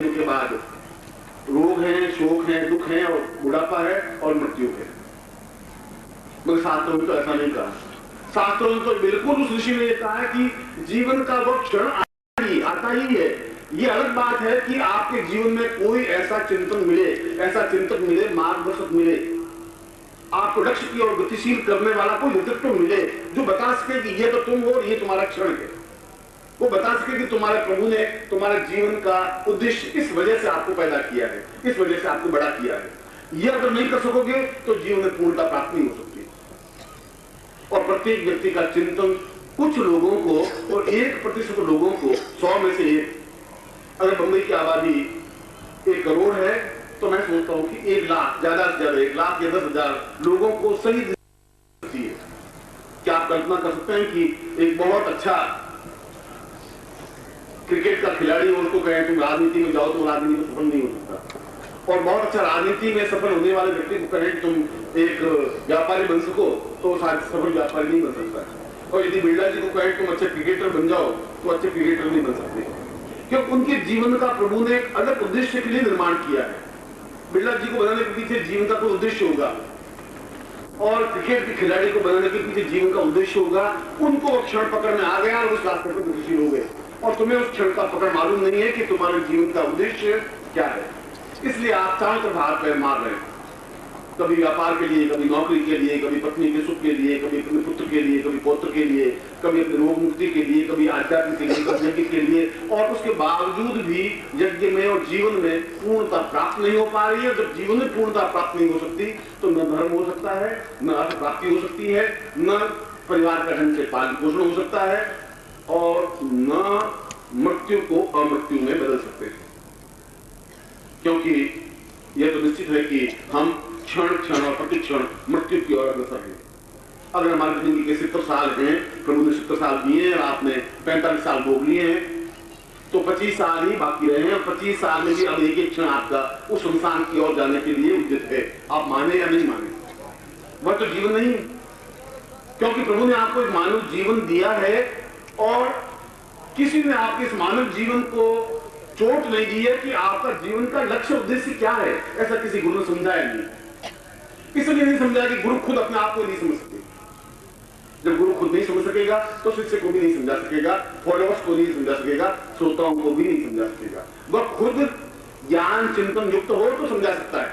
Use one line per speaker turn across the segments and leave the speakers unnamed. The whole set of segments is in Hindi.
के बाद रोग है, शोक है, दुख है और बुढ़ापा है और मृत्यु है। मगर शास्त्रों में तो ऐसा नहीं कहा। शास्त्रों में तो बिल्कुल उस ऋषि ने कहा है कि जीवन का वो क्षण आता ही है। ये अलग बात है कि आपके जीवन में कोई ऐसा चिंतन मिले, ऐसा चिंतक मिले, मार्गदर्शक मिले, आपको लक्ष्य की ओर गतिशील करने वाला कोई नेतृत्व मिले जो बता सके कि ये तो तुम हो, ये तुम्हारा क्षण है। वो बता सके कि तुम्हारे प्रभु ने तुम्हारे जीवन का उद्देश्य इस वजह से आपको पैदा किया है, इस वजह से आपको बड़ा किया है। ये अगर नहीं कर सकोगे तो जीवन में पूर्णता प्राप्त नहीं हो सकती। और प्रत्येक व्यक्ति का चिंतन कुछ लोगों को और 1% लोगों को 100 में से 1, अगर बंबई की आबादी 1 करोड़ है तो मैं सोचता हूं कि 1 लाख, ज्यादा से ज्यादा 1 लाख या 10,000 लोगों को सही दिखती है। क्या आप कल्पना कर सकते हैं कि एक बहुत अच्छा क्रिकेट का खिलाड़ी और उसको कहें तुम राजनीति में जाओ तो राजनीति में सफल नहीं हो सकता, और बहुत अच्छा राजनीति में सफल होने वाले व्यक्ति को कहें कि तुम एक व्यापारी बन सको तो शायद सफल व्यापारी नहीं बन सकता। और यदि बिरला जी को कहें तुम अच्छे क्रिकेटर बन जाओ तो अच्छे क्रिकेटर नहीं बन सकते, क्योंकि उनके जीवन का प्रभु ने एक अलग उद्देश्य के लिए निर्माण किया है। बिरला जी को बनाने के पीछे जीवन का कोई उद्देश्य होगा और क्रिकेट के खिलाड़ी को बनाने के पीछे जीवन का उद्देश्य होगा। उनको वो क्षण पकड़ में आ गया और उस रास्ते पर गतिशील हो गए, और तुम्हें उस क्षण का पकड़ मालूम नहीं है कि तुम्हारे जीवन का उद्देश्य क्या है। इसलिए आप चारों तरफ हाथ पैर मार रहे हैं, कभी व्यापार के लिए, कभी नौकरी के लिए, कभी पत्नी के सुख के लिए, कभी अपने पुत्र के लिए, कभी पौत्र के लिए, कभी अपने रोग मुक्ति के लिए, कभी आध्यात्म के लिए, कभी यज्ञ के लिए, और उसके बावजूद भी यज्ञ में और जीवन में पूर्णता प्राप्त नहीं हो पा रही है। जब जीवन में पूर्णता प्राप्त नहीं हो सकती तो न धर्म हो सकता है, न अर्थ प्राप्ति हो सकती है, न परिवार का ढंग से पालन पोषण हो सकता है, और न मृत्यु को अमृत्यु में बदल सकते हैं। क्योंकि यह तो निश्चित है कि हम क्षण क्षण और प्रतिक्षण मृत्यु की ओर अग्रसर है। अगर हमारी जिंदगी के 70 साल हैं, प्रभु ने 70 साल दिए और आपने 45 साल भोग लिए हैं, तो 25 साल ही बाकी रहे हैं। 25 साल में भी अब एक एक क्षण आपका उस संसार की ओर जाने के लिए उद्यत है, आप माने या नहीं माने। वह तो जीवन नहीं है, क्योंकि प्रभु ने आपको एक मानव जीवन दिया है और किसी ने आपके इस मानव जीवन को चोट नहीं दी है कि आपका जीवन का लक्ष्य उद्देश्य क्या है। ऐसा किसी गुरु ने समझाया नहीं, इसलिए नहीं समझाया कि गुरु खुद अपने आप को नहीं समझ सके। जब गुरु खुद नहीं समझ सकेगा तो शिष्य को भी नहीं समझा सकेगा, फॉलोअर्स को नहीं समझा सकेगा, श्रोताओं को भी नहीं समझा सकेगा। वह खुद ज्ञान चिंतन युक्त हो तो समझा सकता है।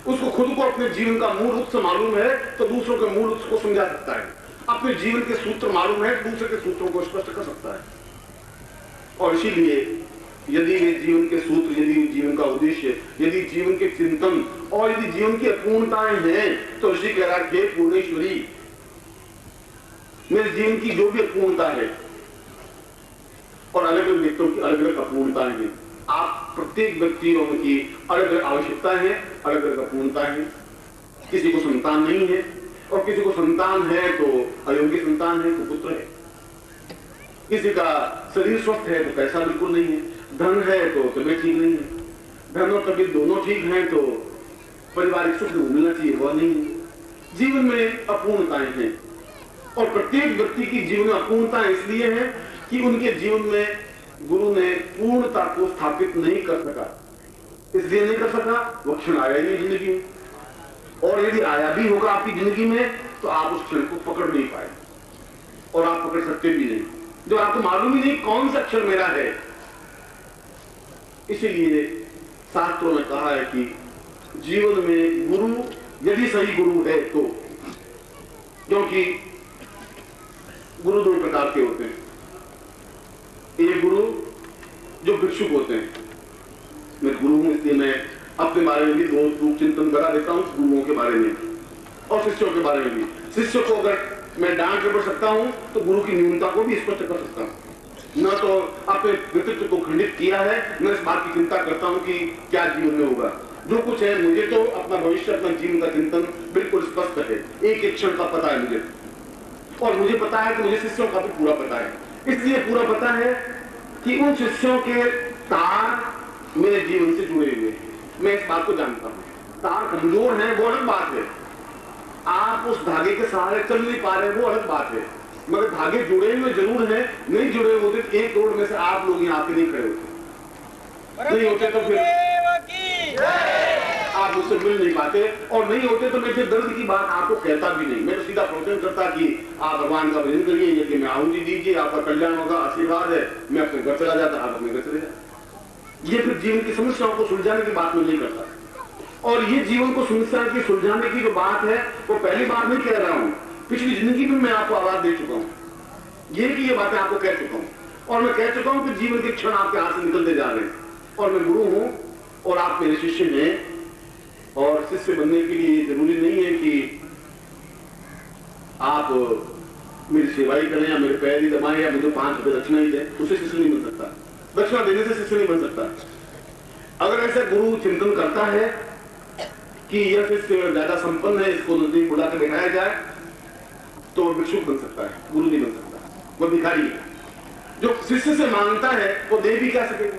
उसको खुद को अपने जीवन का मूल रूप से मालूम है तो दूसरों के मूल रूप को समझा सकता है। अपने जीवन के सूत्र मालूम है, दूसरे के सूत्रों को स्पष्ट कर सकता है। और इसीलिए यदि वे जीवन के सूत्र, यदि जीवन का उद्देश्य, यदि जीवन के चिंतन और यदि जीवन की अपूर्णताएं हैं तो ऋषि कह रहा है पूर्णेश्वरी, मेरे जीवन की जो भी अपूर्णता है, और अलग अलग व्यक्तियों की अलग अलग अपूर्णताएं हैं, आप प्रत्येक व्यक्तियों की अलग अलग आवश्यकताएं हैं, अलग अलग अपूर्णताएं हैं। किसी को संतान नहीं है और किसी को संतान है तो अयोग्य संतान है तो पुत्र है। किसी का शरीर स्वस्थ है तो पैसा बिल्कुल नहीं है, धन है तो तबियत ठीक नहीं है, धन और तबियत दोनों ठीक हैं तो पारिवारिक सुख मिलना चाहिए, वह नहीं है। जीवन में अपूर्णताएं हैं और प्रत्येक व्यक्ति की जीवन में अपूर्णताएं इसलिए हैं कि उनके जीवन में गुरु ने पूर्णता को स्थापित नहीं कर सका। इसलिए नहीं कर सका, वह क्षण आया ही नहीं जिंदगी में, और यदि आया भी होगा आपकी जिंदगी में तो आप उस क्षण को पकड़ नहीं पाए और आप पकड़ सकते भी नहीं, जो आपको मालूम ही नहीं कौन सा क्षण मेरा है। इसीलिए शास्त्रों ने कहा है कि जीवन में गुरु यदि सही गुरु है तो, क्योंकि गुरु 2 प्रकार के होते हैं। एक गुरु जो भिक्षुक होते हैं, मैं गुरु हूं इसलिए मैं अपने बारे में भी दोष रूप चिंतन करा देता हूं, गुरुओं के बारे में और शिष्यों के बारे में भी। शिष्य को अगर मैं डांट के पढ़ सकता हूं तो गुरु की न्यूनता को भी स्पष्ट कर सकता हूं। न तो अपने व्यक्तित्व को खंडित किया है, मैं इस बात की चिंता करता हूं कि क्या जीवन में होगा। जो कुछ है मुझे तो अपना भविष्य, अपना जीवन का चिंतन बिल्कुल स्पष्ट है, एक एक क्षण का पता है मुझे, और मुझे पता है कि मुझे शिष्यों का भी पूरा पता है। इसलिए पूरा पता है कि उन शिष्यों के तार मेरे जीवन से जुड़े हुए हैं, मैं इस बात को जानता हूं। तार कमजोर है वो अलग बात है, आप उस धागे के सहारे चल नहीं पा रहे वो अलग बात है, मगर धागे जुड़े हुए जरूर हैं। नहीं जुड़े होते 1 करोड़ में से आप लोग यहाँ पे नहीं खड़े होते। नहीं होते तो फिर आप मुझसे मिल नहीं पाते, और नहीं होते तो मैं फिर दर्द की बात आपको कहता भी नहीं। मैं तो सीधा प्रोटेस्ट करता कि आप भगवान का भजन करिए, यदि मैं आहुति दीजिए, आपका कल्याण होगा, आशीर्वाद है, मैं अपने घर चला जाता, आप अपने घर चले जाते। ये फिर जीवन की समस्याओं को सुलझाने की बात मैं नहीं करता। और ये जीवन को समस्या की सुलझाने की जो बात है वो पहली बार नहीं कह रहा हूं, पिछली जिंदगी में मैं आपको आवाज दे चुका हूं, ये बातें आपको कह चुका हूं। और मैं कह चुका हूं कि जीवन के क्षण आपके हाथ से निकलते जा रहे हैं, और मैं गुरु हूं और आप मेरे शिष्य हैं। और शिष्य बनने के लिए जरूरी नहीं है कि आप मेरी सेवा ही करें या मेरे पैर ही दबाएं या मुझे 5 रुपए दक्षिणा ही दें, उससे शिष्य नहीं बन सकता। दक्षिणा देने से शिष्य नहीं बन सकता। अगर ऐसा गुरु चिंतन करता है कि यह शिष्य ज्यादा संपन्न है, इसको नजदीक बुला के बैठाया जाए, तो वह भिक्षुक बन सकता है, गुरु नहीं बन सकता। वह भिखारी है। जो शिष्य से मांगता है वो दे भी क्या सकेगा?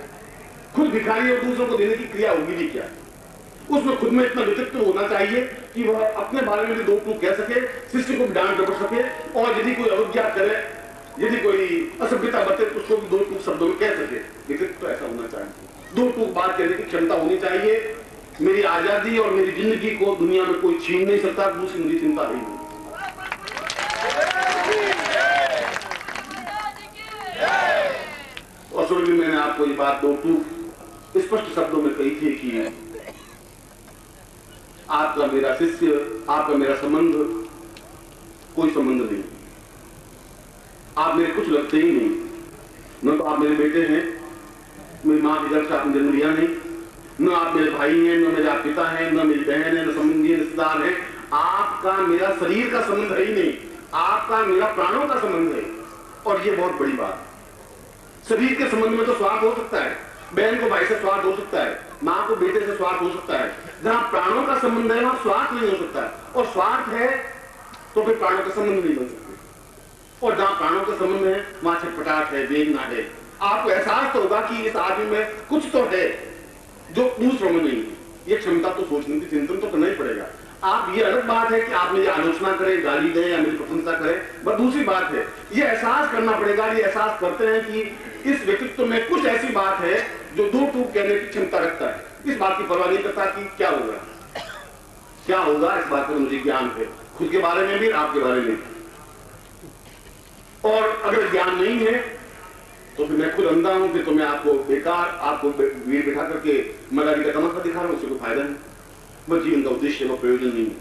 खुद भिखारी और दूसरों को देने की क्रिया होगी भी क्या? उसमें खुद में इतना व्यक्तित्व होना चाहिए कि वह अपने बारे में भी 2 टूक कह सके, शिष्य को डांट डपट सके, और यदि कोई अवज्ञा करे, यदि कोई असभ्यता बते तो उसको भी 2 टूक शब्दों में कह सके। व्यक्तित्व तो ऐसा होना चाहिए, 2 टूक बात कहने की क्षमता होनी चाहिए। मेरी आजादी और मेरी जिंदगी को दुनिया में कोई छीन नहीं सकता, दूसरी मेरी चिंता नहीं है। और सुन भी मैंने आपको ये बात 2 टूक स्पष्ट शब्दों में कही थी कि आपका मेरा शिष्य, आपका मेरा संबंध कोई संबंध नहीं, आप मेरे कुछ लगते ही नहीं। न तो आप मेरे बेटे हैं, मेरी मां की गर्भ से आपने जन्म लिया नहीं, न आप मेरे भाई हैं, न मेरे आप पिता हैं, न मेरी बहन है, न संबंधी रिश्तेदार हैं। आपका मेरा शरीर का संबंध है ही नहीं, आपका मेरा प्राणों का संबंध है। और ये बहुत बड़ी बात। शरीर के संबंध में तो स्वार्थ हो सकता है, बहन को भाई से स्वार्थ हो सकता है, मां को बेटे से स्वार्थ हो सकता है। जहां प्राणों का संबंध है वहां स्वार्थ नहीं हो सकता है, और स्वार्थ है तो फिर प्राणों का संबंध नहीं बन सकते। और जहां प्राणों का संबंध है वहां छटपटाहट है, वेदना है। आपको एहसास तो होगा कि इस आदमी में कुछ तो है जो दूसरों में नहीं है। ये क्षमता तो सोचने की, चिंतन तो करना ही पड़ेगा। आप, ये अलग बात है कि आप मेरी आलोचना करें, गाली दें या मेरी प्रशंसा करें, बस दूसरी बात है ये एहसास करना पड़ेगा। ये एहसास करते हैं कि इस व्यक्तित्व में कुछ ऐसी बात है जो 2 टूक कहने की क्षमता रखता है। इस बात की परवाह नहीं करता कि क्या होगा, क्या होगा, इस बात का मुझे ज्ञान है, खुद के बारे में भी, आपके बारे में। और अगर ज्ञान नहीं है तो फिर मैं खुद अंधा हूं, फिर तो मैं आपको बेकार, आपको भीड़ बैठा करके मलारी का तमाशा दिखा रहा हूं, उससे कोई फायदा नहीं। वह जीवन का उद्देश्य है, वह प्रयोजन नहीं है,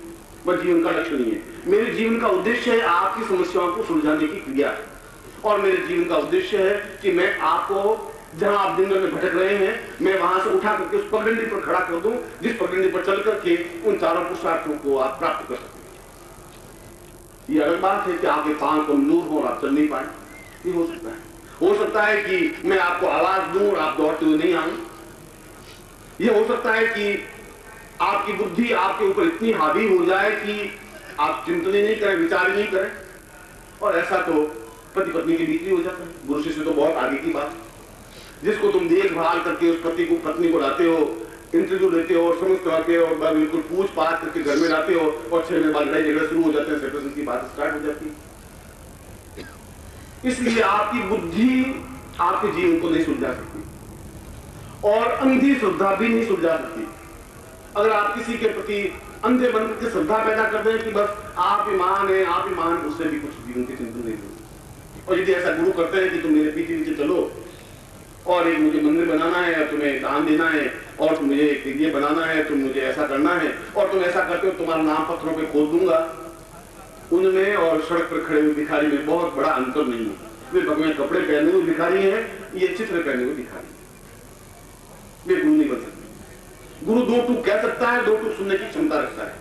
वह जीवन का लक्ष्य नहीं है। मेरे जीवन का उद्देश्य है आपकी समस्याओं को सुलझाने की क्रिया, और मेरे जीवन का उद्देश्य है कि मैं आपको जहां आप दिन में भटक रहे हैं, मैं वहां से उठा करके उस पगडंडी पर खड़ा कर दूं, जिस पगडंडी पर चल करके उन 4 पुरुषार्थों को आप प्राप्त कर सकें। ये अलग बात है कि आपके पांव कमजोर हो और आप चल नहीं पाए, ये हो सकता है। हो सकता है कि मैं आपको आवाज दूं और आप दौड़ते हुए नहीं आऊं। ये हो सकता है कि आपकी बुद्धि आपके ऊपर इतनी हावी हो जाए कि आप चिंतन ही नहीं करें, विचार ही नहीं करें। और ऐसा तो पति पत्नी के बीच ही हो जाता है। गुरु शिष्य तो बहुत आगे की बात। जिसको तुम देखभाल करके उस पति को, पत्नी को लाते हो, इंटरव्यू लेते हो और समझ करके और बिल्कुल पूछ पाछ करके घर में लाते हो, और 6 महीने बाद लड़ाई झगड़ा शुरू हो जाते हैं, सेपरेशन की बात स्टार्ट हो जाती है। इसलिए आपकी बुद्धि आपके जीवन को नहीं सुलझा सकती, और अंधी श्रद्धा भी नहीं सुलझा सकती। अगर आप किसी के प्रति अंधे बन करके श्रद्धा पैदा कर दें कि बस आप ही महान है, आप ही महान, उससे भी कुछ जीवन के चिंतन नहीं होती। और यदि ऐसा गुरु करते हैं कि तुम मेरे पीछे चलो और एक मुझे मंदिर बनाना है, और तुम्हें दान देना है, और मुझे ये बनाना है, तुम मुझे ऐसा करना है, और तुम ऐसा करते हो, तुम्हारा नाम पत्थरों पे खोद दूंगा, उनमें और सड़क पर खड़े हुए भिखारी में बहुत बड़ा अंतर नहीं है। वे भगवान कपड़े पहने हुए भिखारी हैं, ये चित्र पहने हुए भिखारी। वे गुरु नहीं बन सकते। गुरु 2 टूक कह सकता है, 2 टूक सुनने की क्षमता रखता है।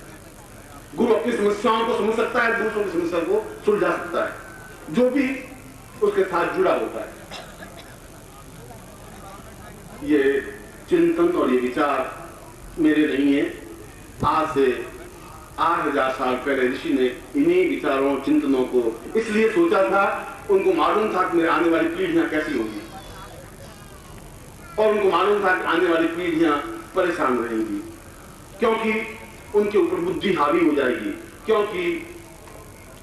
गुरु अपनी समस्याओं को समझ सकता है, दूसरों की समस्या को सुलझा सकता है, जो भी उसके साथ जुड़ा होता है। ये चिंतन और ये विचार मेरे नहीं है। आज से 8000 साल पहले ऋषि ने इन्हीं विचारों, चिंतनों को इसलिए सोचा था, उनको मालूम था कि मेरे आने वाली पीढ़ियां कैसी होंगी, और उनको मालूम था कि आने वाली पीढ़ियां परेशान रहेंगी, क्योंकि उनके ऊपर बुद्धि हावी हो जाएगी, क्योंकि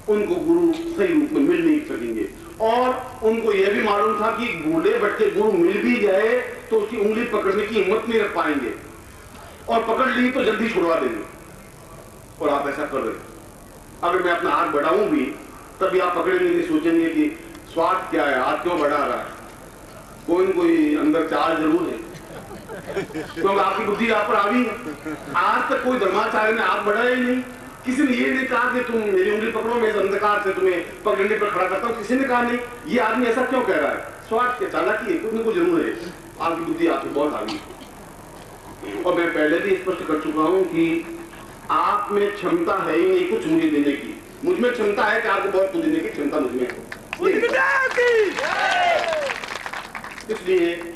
उनको गुरु सही रूप में मिल नहीं सकेंगे। और उनको यह भी मालूम था कि बूढ़े भटके गुरु मिल भी जाए तो उसकी उंगली पकड़ने की हिम्मत नहीं रख पाएंगे, और पकड़ ली तो जल्दी छुड़वा देंगे। और आप ऐसा कर रहे। अगर मैं अपना हाथ बढ़ाऊं भी तभी आप पकड़ेंगे नहीं, सोचेंगे कि स्वार्थ क्या है, हाथ क्यों बढ़ा रहा है, कोई न कोई अंदर चाल जरूर है, क्योंकि आपकी बुद्धि आप पर हावी है। आज तक कोई धर्माचार्य ने हाथ बढ़ाया ही नहीं, किसी ने ये नहीं कहा कि तुम मेरी उंगली पकड़ो, मैं इस अंधकार से तुम्हें पगडंडे पर खड़ा करता हूं, किसी ने कहा नहीं। ये आदमी ऐसा क्यों कह रहा है? स्वार्थ के चालाकी है, कुछ न कुछ जरूर है, आपकी बुद्धि आपको बहुत हावी है। और मैं पहले भी स्पष्ट कर चुका हूं कि आप में क्षमता है ही नहीं कुछ मुझे देने की। मुझ में क्षमता है कि आपको बहुत कुछ देने की क्षमता मुझ में है। इसलिए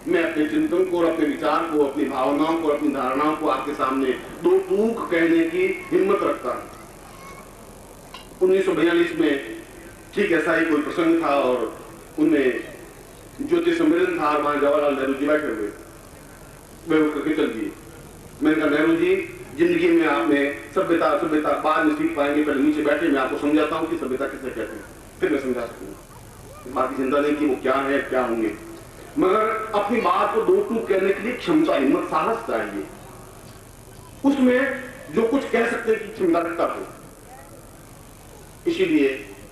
मैं अपने चिंतन को और अपने विचार को, अपनी भावनाओं को, अपनी धारणाओं को आपके सामने दो टूक कहने की हिम्मत रखता हूं। 1942 में ठीक ऐसा ही कोई प्रसंग था और उनमें ज्योति सम्मेलन था, वहां जवाहरलाल नेहरू जी बैठे हुए, वे उठ करके चल दिए। मैंने कहा नेहरू जी, जिंदगी में आपने सभ्यता सभ्यता बाद में सीख पाएंगे, पहले नीचे बैठे, मैं आपको समझाता हूं कि सभ्यता किसे कहते हैं, फिर मैं समझा सकूंगा। बाकी चिंता नहीं कि वो क्या है क्या होंगे, मगर अपनी बात को दो टूक कहने के लिए क्षमता, हिम्मत, साहस चाहिए। उसमें जो कुछ कह सकते हैं कि क्षमता रखता हो। इसीलिए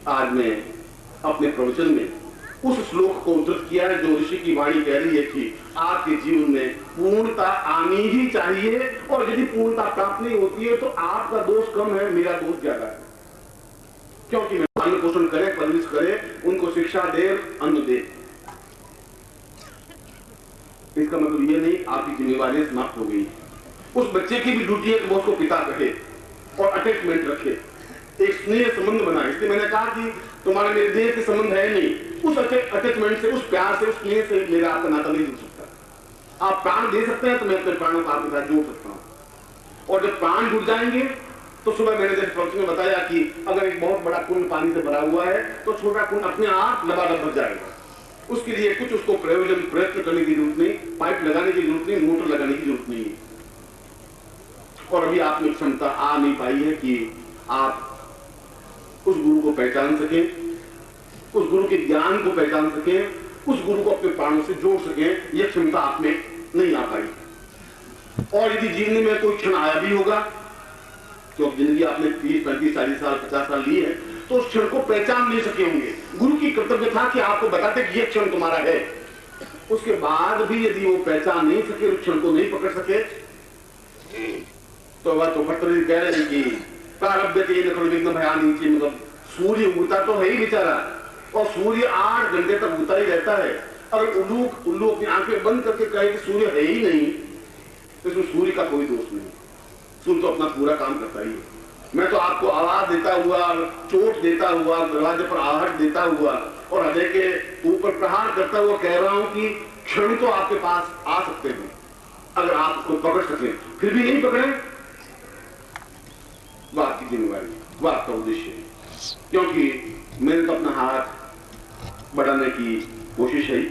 आज मैं अपने प्रवचन में उस श्लोक को उद्धृत किया है जो ऋषि की वाणी कह रही है कि आपके जीवन में पूर्णता आनी ही चाहिए, और यदि पूर्णता प्राप्त नहीं होती है तो आपका दोष कम है, मेरा दोष ज्यादा है। क्योंकि मैं पालन पोषण करे, परवरिश करे, उनको शिक्षा दे, अन्न दे। इसका मतलब ये नहीं आपकी जिम्मेवारी समाप्त हो गई। उस बच्चे की भी ड्यूटी है कि वो उसको पिता कहे और अटैचमेंट रखे, एक स्नेह संबंध बनाए। इसलिए मैंने कहा कि तुम्हारे मेरे देह के संबंध है नहीं, उस अटैचमेंट से, उस प्यार से, उस स्नेह से मेरा आपका नाता नहीं जुड़ सकता। आप प्राण दे सकते हैं तो मैं अपने प्राणों को आपके साथ जोड़ सकता हूं। और जब प्राण जुड़ जाएंगे तो सुबह मैंने जैसे प्रवचन में बताया कि अगर एक बहुत बड़ा कुंड पानी से भरा हुआ है तो छोटा कुंड अपने आप लबालब भर जाएगा। उसके लिए कुछ उसको प्रयत्न करने की जरूरत नहीं, पाइप लगाने की जरूरत नहीं, मोटर लगाने की जरूरत नहीं है। और अभी आप में क्षमता आ नहीं पाई है कि आप उस गुरु को पहचान सकें, उस गुरु के ज्ञान को पहचान सकें, उस गुरु को अपने प्राणों से जोड़ सकें। यह क्षमता आप में नहीं आ पाई। और यदि जीवन में कोई क्षण आया भी होगा, तो जिंदगी आपने 30, 35, 40 साल, 50 साल ली है, तो उस क्षण को पहचान नहीं सके होंगे। गुरु की कर्तव्य था कि आपको बताते कि यह क्षण तुम्हारा है। उसके बाद भी यदि वो पहचान नहीं सके, उस क्षण को नहीं पकड़ सके, तो वह तो भट्टरी कह रहे हैं कि प्रारब्ध के विघ्न भयान नीचे, मतलब सूर्य उगता तो है ही बेचारा, और सूर्य 8 घंटे तक उगता ही रहता है। अगर उल्लू अपनी आंखें बंद करके कहे कि सूर्य है ही नहीं, तो इसमें सूर्य का कोई दोष नहीं। सूर्य तो अपना पूरा काम करता ही है। मैं तो आपको आवाज देता हुआ, चोट देता हुआ, दरवाजे पर आहट देता हुआ और हृदय के ऊपर प्रहार करता हुआ कह रहा हूं कि क्षण तो आपके पास आ सकते हैं अगर आप उसको पकड़ सकें। फिर भी नहीं पकड़े, वह आपकी जिम्मेवारी, वह आपका उद्देश्य है। क्योंकि मैंने तो अपना हाथ बढ़ाने की कोशिश है,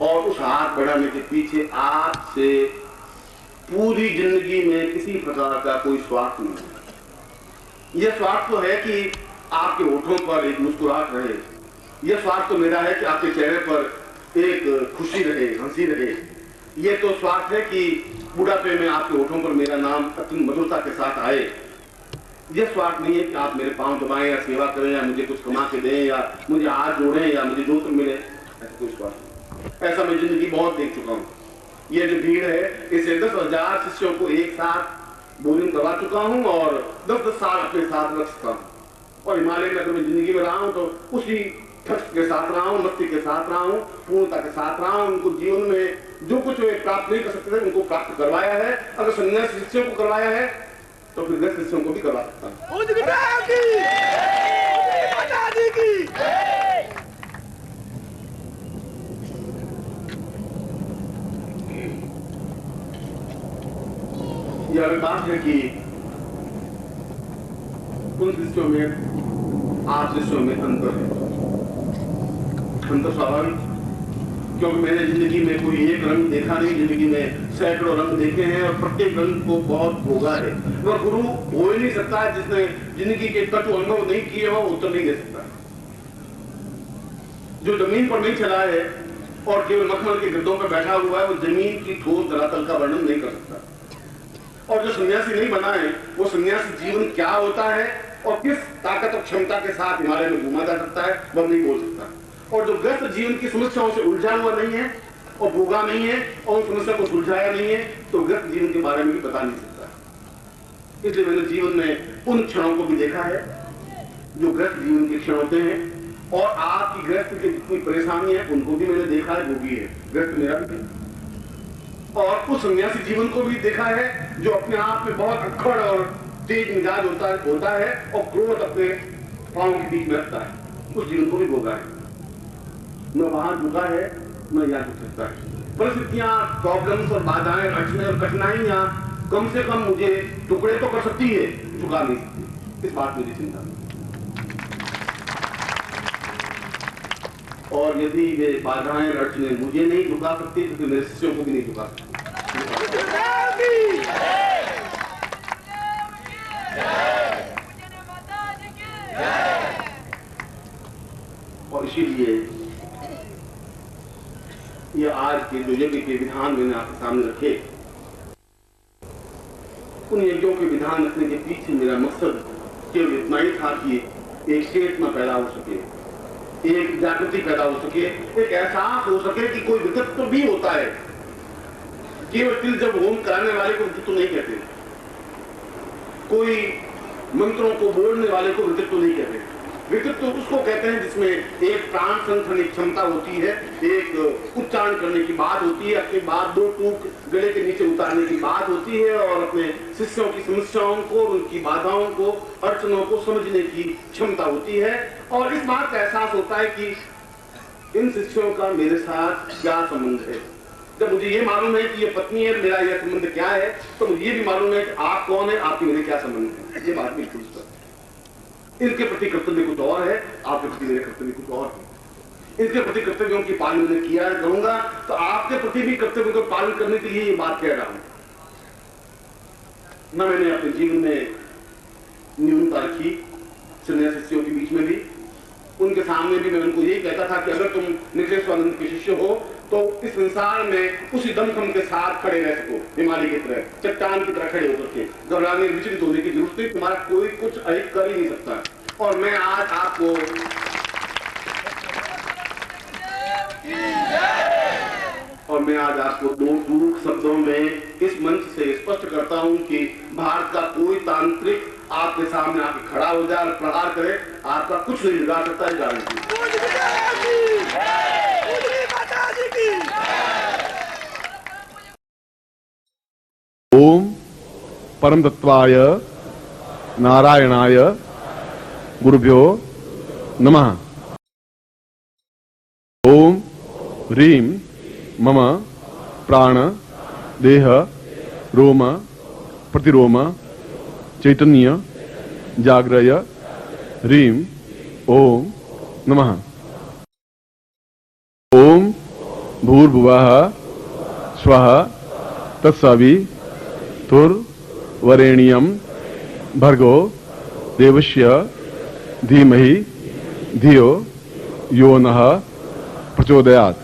और उस हाथ बढ़ाने के पीछे आपसे पूरी जिंदगी में किसी प्रकार का कोई स्वार्थ नहीं है। यह स्वार्थ तो है कि आपके होठों पर एक मुस्कुराहट रहे, यह स्वार्थ तो मेरा है कि आपके चेहरे पर एक खुशी रहे, हंसी रहे। यह तो स्वार्थ है कि बुढ़ापे में आपके होठों पर मेरा नाम अत्यंत मधुरता के साथ आए। यह स्वार्थ नहीं है कि आप मेरे पांव दबाएं या सेवा करें या मुझे कुछ कमा के दें या मुझे हाथ जोड़ें या मुझे जोत मिले, ऐसा कोई स्वार्थ नहीं। ऐसा मैं जिंदगी बहुत देख चुका हूं। ये जो भीड़ है, इसे 10,000 शिष्यों को एक साथ बोलिंग करवा चुका हूं और 10-10 साल अपने साथ रख चुका हूं। और हिमालय में अगर मैं जिंदगी में रहा हूं तो उसी ठक के साथ रहा हूं, मस्ती के साथ रहा हूं, पूर्णता के साथ रहा हूं। उनको जीवन में जो कुछ वे प्राप्त नहीं कर सकते थे उनको प्राप्त करवाया है। अगर संन्यास शिष्यों को करवाया है तो फिर गृहस्थ शिष्यों को भी करवा सकता हूं। यह बात है कि उन शिष्यों में आप शिष्यों में अंतर है। अंतर स्वाभाविक, क्योंकि मैंने जिंदगी में कोई एक रंग देखा नहीं, जिंदगी में सैकड़ों रंग देखे हैं और प्रत्येक रंग को बहुत भोगा है। वह गुरु हो ही नहीं सकता है जिसने जिंदगी के कटु अनुभव नहीं किए हो, उत्तर नहीं दे सकता। जो जमीन पर नहीं चला है और केवल मखमल के गद्दों पर बैठा हुआ है, वो जमीन की ठोस धरातल का वर्णन नहीं कर सकता। और जो सन्यासी नहीं बना है, वो सन्यासी जीवन क्या होता है और किस ताकत और क्षमता के साथ हिमालय में घूमा जा सकता है, वह नहीं बोल सकता। और जो ग्रस्त जीवन की समस्याओं से उलझा हुआ नहीं है और भोगा नहीं है और उन समस्या को सुलझाया नहीं है, तो ग्रस्त जीवन के बारे में भी बता नहीं सकता। इसलिए मैंने जीवन में उन क्षणों को भी देखा है जो ग्रस्त जीवन के क्षण होते हैं, और आपकी ग्रस्त की जितनी परेशानी है उनको भी मैंने देखा है, जो भी है ग्रस्त मेरा भी है। और उस सन्यासी जीवन को भी देखा है जो अपने आप में बहुत अक्खड़ और तेज मिजाज होता है और क्रोध अपने पांव के बीच में रखता है, उस जीवन को भी भोगा है। न वहां झुका है, न यहां झुक सकता है। परिस्थितियां, प्रॉब्लम्स और बाधाएं, अड़चने और कठिनाइयां कम से कम मुझे टुकड़े तो कर सकती है, झुका नहीं सकती। इस बात में चिंता नहीं। और यदि वे बाधाएं, अड़चने मुझे नहीं झुका सकती, तो फिर मेरे शिष्यों को भी नहीं झुका सकती। और इसीलिए ये आज के जो यज्ञ के विधान मैंने आपके सामने रखे, उन यज्ञों के विधान रखने के पीछे मेरा मकसद केवल इतना ही था कि एक चेतना पैदा हो सके, एक जागृति पैदा हो सके, एक एहसास हो सके कि कोई विकत्व भी होता है। केवल तिल जब होम कराने वाले को विकत्व नहीं कहते, कोई मंत्रों को बोलने वाले को विकत्व नहीं कहते। विकत्व उसको कहते हैं जिसमें एक प्राण संतरण की क्षमता होती है, एक उच्चारण करने की बात होती है, अपनी बात दो टूक गले के नीचे उतारने की बात होती है, और अपने शिष्यों की समस्याओं को, उनकी बाधाओं को, अड़चनों को समझने की क्षमता होती है। और इस बात का एहसास होता है कि इन शिष्यों का मेरे साथ क्या संबंध है। जब मुझे ये मालूम है कि ये पत्नी है, मेरा यह संबंध क्या है, तो मुझे ये भी मालूम है कि आप कौन है, आपके मेरे क्या संबंध है। ये बात बिल्कुल स्पष्ट है। इनके प्रति कर्तव्य कुछ और है, आपके प्रति मेरे कर्तव्य कुछ और है। इनके प्रति कर्तव्यों की पालन मैंने किया करूंगा, तो आपके प्रति भी कर्तव्यों का पालन करने के लिए ये बात कह रहा हूं। न मैंने अपने जीवन में न्यूनता रखी, सन्यासियों के बीच में भी, उनके सामने भी मैं उनको यही कहता था कि अगर तुम निखिलेश्वरानंद के शिष्य हो तो इस संसार में उसी दमखम के साथ खड़े रह सको, हिमालय की तरह, चट्टान की तरह खड़े होकर के, घबराने विचलित होने की जरूरत नहीं, तुम्हारा कोई कुछ अधिक कर ही नहीं सकता। और मैं आज आपको दो टूक शब्दों में इस मंच से स्पष्ट करता हूं कि भारत का कोई तांत्रिक आपके सामने आके खड़ा हो जाए और प्रहार करे, आपका कुछ नहीं बिगाड़ सकता है। गारंटी।
ओम परम तत्वाय नारायणाय गुरुभ्यो नमः। ओम ह्रीं मम प्राण देह रोम प्रतिरोम चैतन्य जाग्रय ह्रीं ओम नमः। ओम भूर्भुवः स्वः तत्सवितुर्वरेण्यं भर्गो देवस्य धीमहि धियो यो नः प्रचोदयात्।